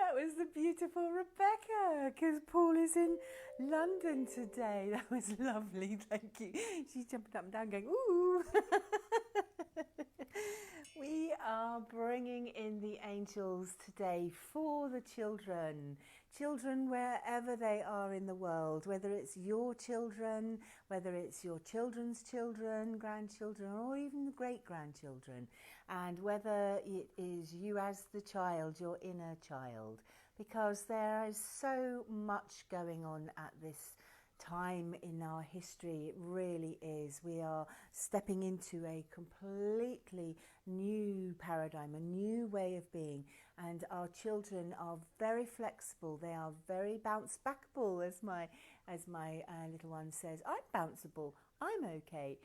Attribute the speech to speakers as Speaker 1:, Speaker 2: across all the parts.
Speaker 1: That was the beautiful Rebecca, because Paul is in London today. That was lovely, thank you. She's jumping up and down going, ooh. We are bringing in the angels today for the children. Children wherever they are in the world, whether it's your children, whether it's your children's children, grandchildren, or even great-grandchildren, and whether it is you as the child, your inner child, because there is so much going on at this time in our history. It really is. We are stepping into a completely new paradigm, a new way of being, and our children are very flexible. They are very bounce backable, as my little one says. I'm bounceable. I'm okay.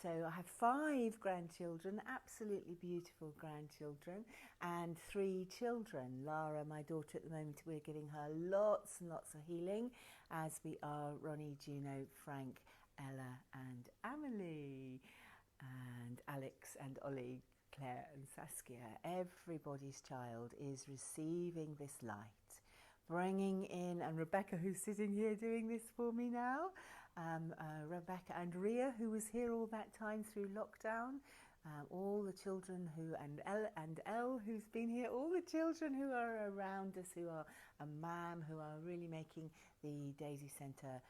Speaker 1: So I have 5 grandchildren, absolutely beautiful grandchildren, and 3 children. Lara, my daughter at the moment, we're giving her lots and lots of healing, as we are Ronnie, Juno, Frank, Ella and Amelie, and Alex and Ollie, Claire and Saskia. Everybody's child is receiving this light, bringing in, and Rebecca, who's sitting here doing this for me now, Rebecca and Ria, who was here all that time through lockdown, all the children who, and Elle, who's been here, all the children who are around us, who are a ma'am, who are really making the Daisy Centre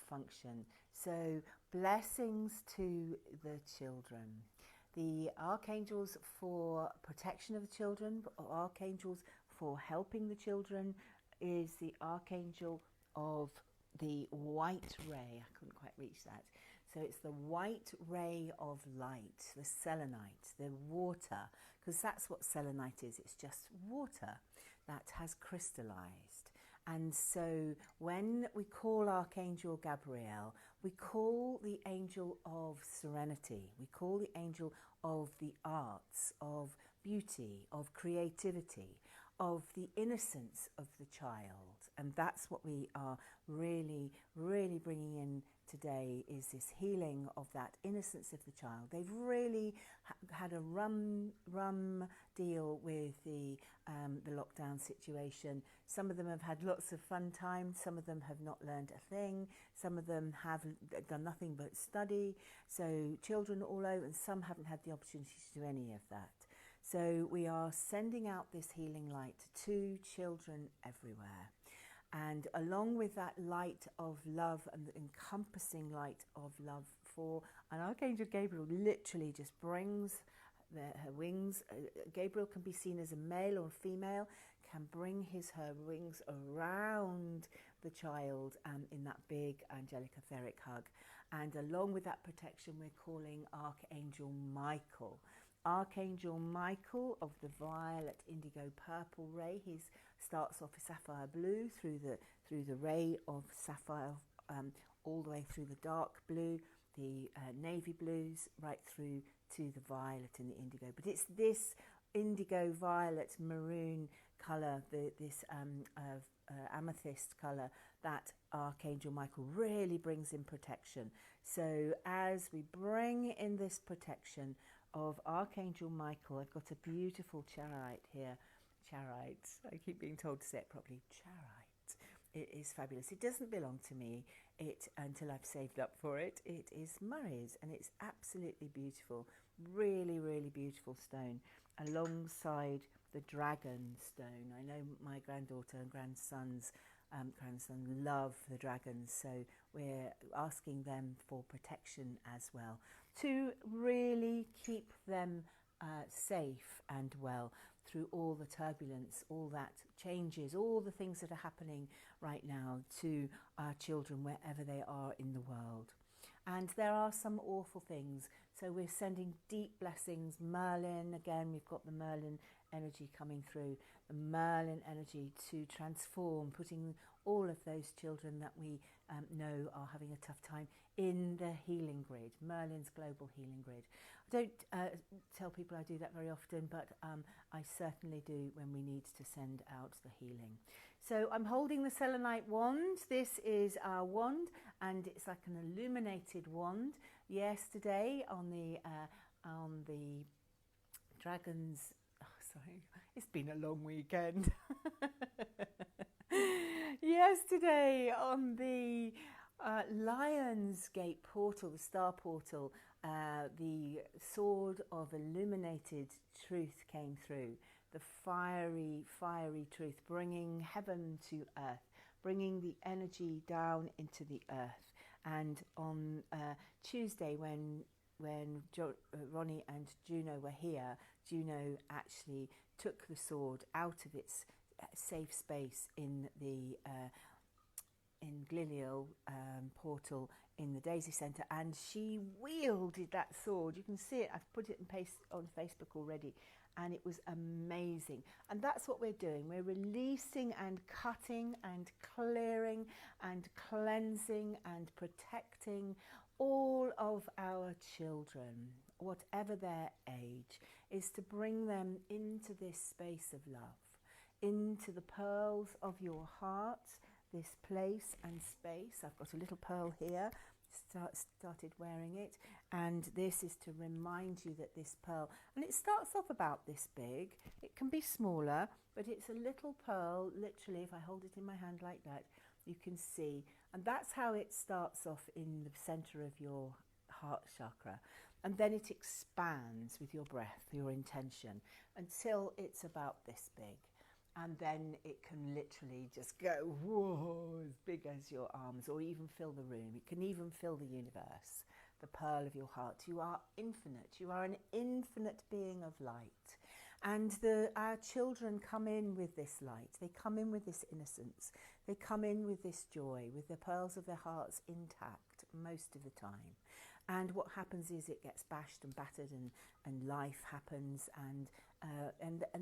Speaker 1: function. So blessings to the children. The archangels for protection of the children, archangels for helping the children, is the archangel of the white ray. I couldn't quite reach that. So it's the white ray of light, the selenite, the water, because that's what selenite is. It's just water that has crystallized. And so when we call Archangel Gabriel, we call the angel of serenity. We call the angel of the arts, of beauty, of creativity, of the innocence of the child. And that's what we are really, really bringing in today, is this healing of that innocence of the child. They've really had a rum deal with the lockdown situation. Some of them have had lots of fun time. Some of them have not learned a thing. Some of them have done nothing but study. So children all over, and some haven't had the opportunity to do any of that. So we are sending out this healing light to children everywhere. And along with that light of love and the encompassing light of love for, and Archangel Gabriel literally just brings her wings. Gabriel can be seen as a male or a female, can bring her wings around the child in that big angelic etheric hug. And along with that protection, we're calling Archangel Michael. Archangel Michael of the violet, indigo, purple ray. He starts off as sapphire blue through the ray of sapphire, all the way through the dark blue, the navy blues, right through to the violet and the indigo. But it's this indigo, violet, maroon colour, this amethyst colour, that Archangel Michael really brings in protection. So as we bring in this protection of Archangel Michael, I've got a beautiful charoite here. Charoite, I keep being told to say it properly. Charoite. It is fabulous. It doesn't belong to me until I've saved up for it. It is Murray's, and it's absolutely beautiful. Really, really beautiful stone, alongside the dragon stone. I know my granddaughter and grandson love the dragons, so we're asking them for protection as well, to really keep them safe and well through all the turbulence, all that changes, all the things that are happening right now to our children wherever they are in the world. And there are some awful things, so we're sending deep blessings. Merlin, again, we've got the Merlin energy coming through, the Merlin energy to transform, putting all of those children that we know are having a tough time in the healing grid, Merlin's global healing grid. I don't tell people I do that very often, but I certainly do when we need to send out the healing. So I'm holding the selenite wand. This is our wand, and it's like an illuminated wand. Yesterday on the dragon's, it's been a long weekend. Yesterday on the Lionsgate portal, the star portal, the sword of illuminated truth came through. The fiery, fiery truth, bringing heaven to earth, bringing the energy down into the earth. And on Tuesday, when Ronnie and Juno were here, Juno actually took the sword out of its safe space in the in Glilial portal in the Daisy Centre, and she wielded that sword. You can see it. I've put it in on Facebook already, and it was amazing. And that's what we're doing. We're releasing and cutting and clearing and cleansing and protecting all of our children, whatever their age, is to bring them into this space of love, into the pearls of your heart, this place and space. I've got a little pearl here, started wearing it, and this is to remind you that this pearl, and it starts off about this big, it can be smaller, but it's a little pearl, literally, if I hold it in my hand like that, you can see, and that's how it starts off in the center of your heart chakra, and then it expands with your breath, your intention, until it's about this big. And then it can literally just go, whoa, as big as your arms, or even fill the room. It can even fill the universe, the pearl of your heart. You are infinite. You are an infinite being of light. And our children come in with this light. They come in with this innocence. They come in with this joy, with the pearls of their hearts intact most of the time. And what happens is it gets bashed and battered, and life happens, and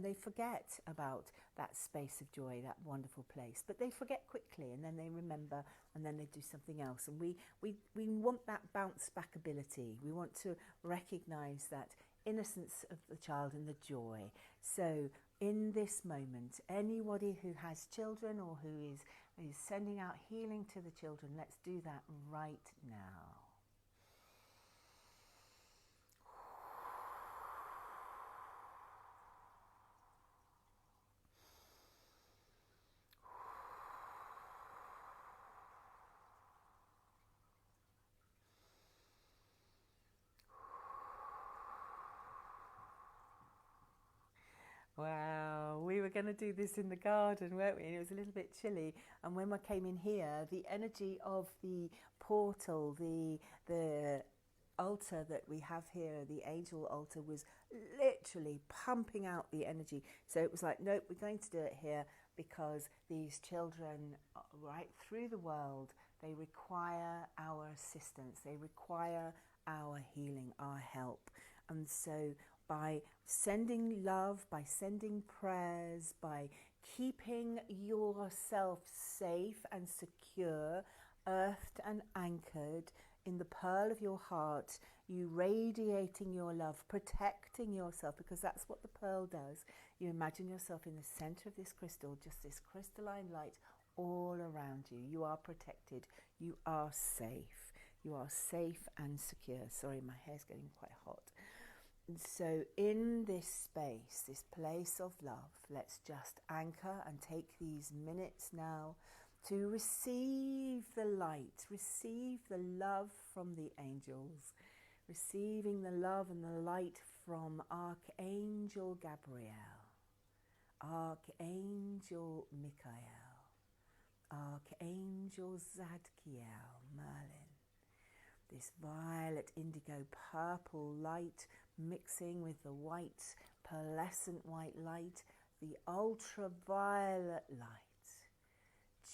Speaker 1: they forget about that space of joy, that wonderful place. But they forget quickly, and then they remember, and then they do something else. And we want that bounce back ability. We want to recognise that innocence of the child and the joy. So in this moment, anybody who has children or who is sending out healing to the children, let's do that right now. Wow, we were going to do this in the garden, weren't we? And it was a little bit chilly. And when I came in here, the energy of the portal, the altar that we have here, the angel altar, was literally pumping out the energy. So it was like, nope, we're going to do it here because these children right through the world, they require our assistance. They require our healing, our help. And so by sending love, by sending prayers, by keeping yourself safe and secure, earthed and anchored in the pearl of your heart, you radiating your love, protecting yourself, because that's what the pearl does. You imagine yourself in the center of this crystal, just this crystalline light all around you. You are protected. You are safe. You are safe and secure. Sorry, my hair's getting quite hot. And so in this space, this place of love, let's just anchor and take these minutes now to receive the light, receive the love from the angels, receiving the love and the light from Archangel Gabriel, Archangel Michael, Archangel Zadkiel, Merlin. This violet, indigo, purple light mixing with the white, pearlescent white light, the ultraviolet light,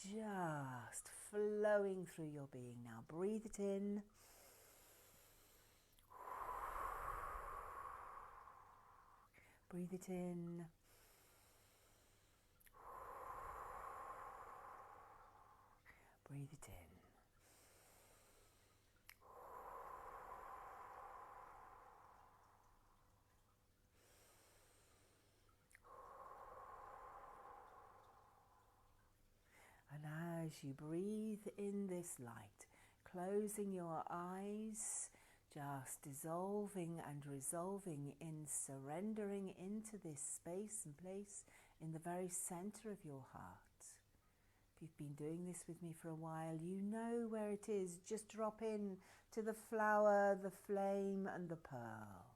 Speaker 1: just flowing through your being now. Breathe it in. Breathe it in. Breathe it in. And as you breathe in this light, closing your eyes, just dissolving and resolving in surrendering into this space and place in the very center of your heart. If you've been doing this with me for a while, you know where it is. Just drop in to the flower, the flame, and the pearl.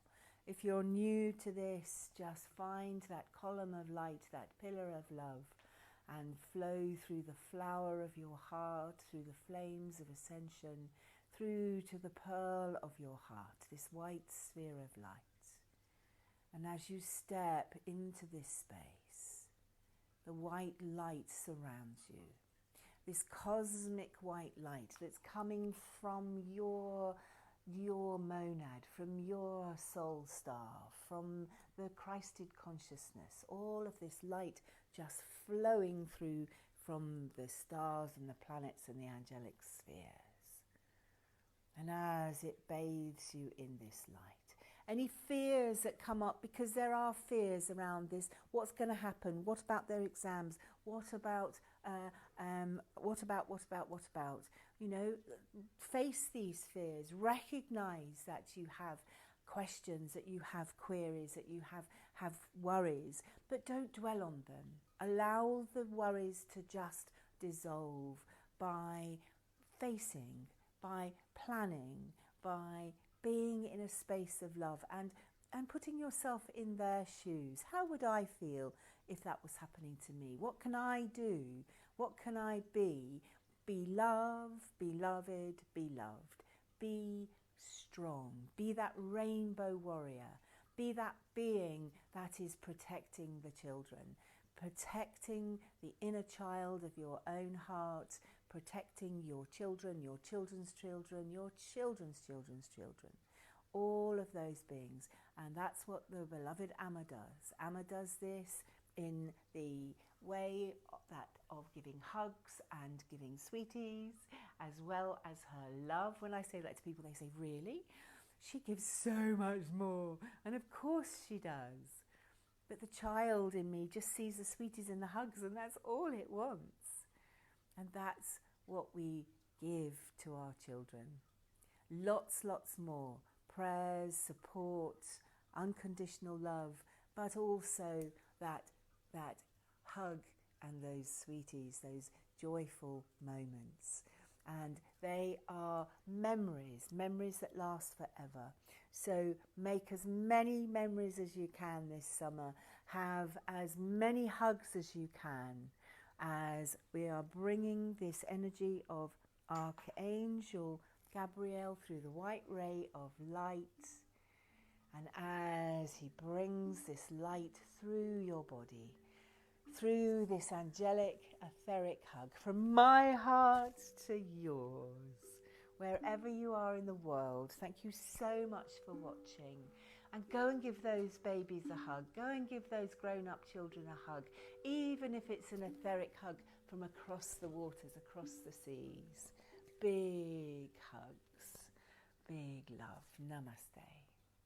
Speaker 1: If you're new to this, just find that column of light, that pillar of love, and flow through the flower of your heart, through the flames of ascension, through to the pearl of your heart, this white sphere of light. And as you step into this space, the white light surrounds you. This cosmic white light that's coming from your monad, from your soul star, from the Christed consciousness, all of this light just flowing through from the stars and the planets and the angelic spheres. And as it bathes you in this light, any fears that come up, because there are fears around this, what's going to happen? What about their exams? What about? You know, face these fears. Recognize that you have questions, that you have queries, that you have worries, but don't dwell on them. Allow the worries to just dissolve by facing, by planning, by being in a space of love and putting yourself in their shoes. How would I feel if that was happening to me? What can I do? What can I be? Be loved, be loved, be loved. Be strong. Be that rainbow warrior. Be that being that is protecting the children, protecting the inner child of your own heart, protecting your children, your children's children, your children's children's children. All of those beings. And that's what the beloved Amma does. Amma does this in the way of giving hugs and giving sweeties, as well as her love. When I say that to people, they say, really? She gives so much more. And of course she does. But the child in me just sees the sweeties and the hugs, and that's all it wants. And that's what we give to our children. Lots more. Prayers, support, unconditional love, but also that hug and those sweeties, those joyful moments. And they are memories that last forever. So make as many memories as you can this summer. Have as many hugs as you can, as we are bringing this energy of Archangel Gabriel through the white ray of light. And as he brings this light through your body, through this angelic etheric hug, from my heart to yours, wherever you are in the world, thank you so much for watching. And go and give those babies a hug. Go and give those grown-up children a hug, even if it's an etheric hug from across the waters, across the seas. Big hugs, big love. Namaste.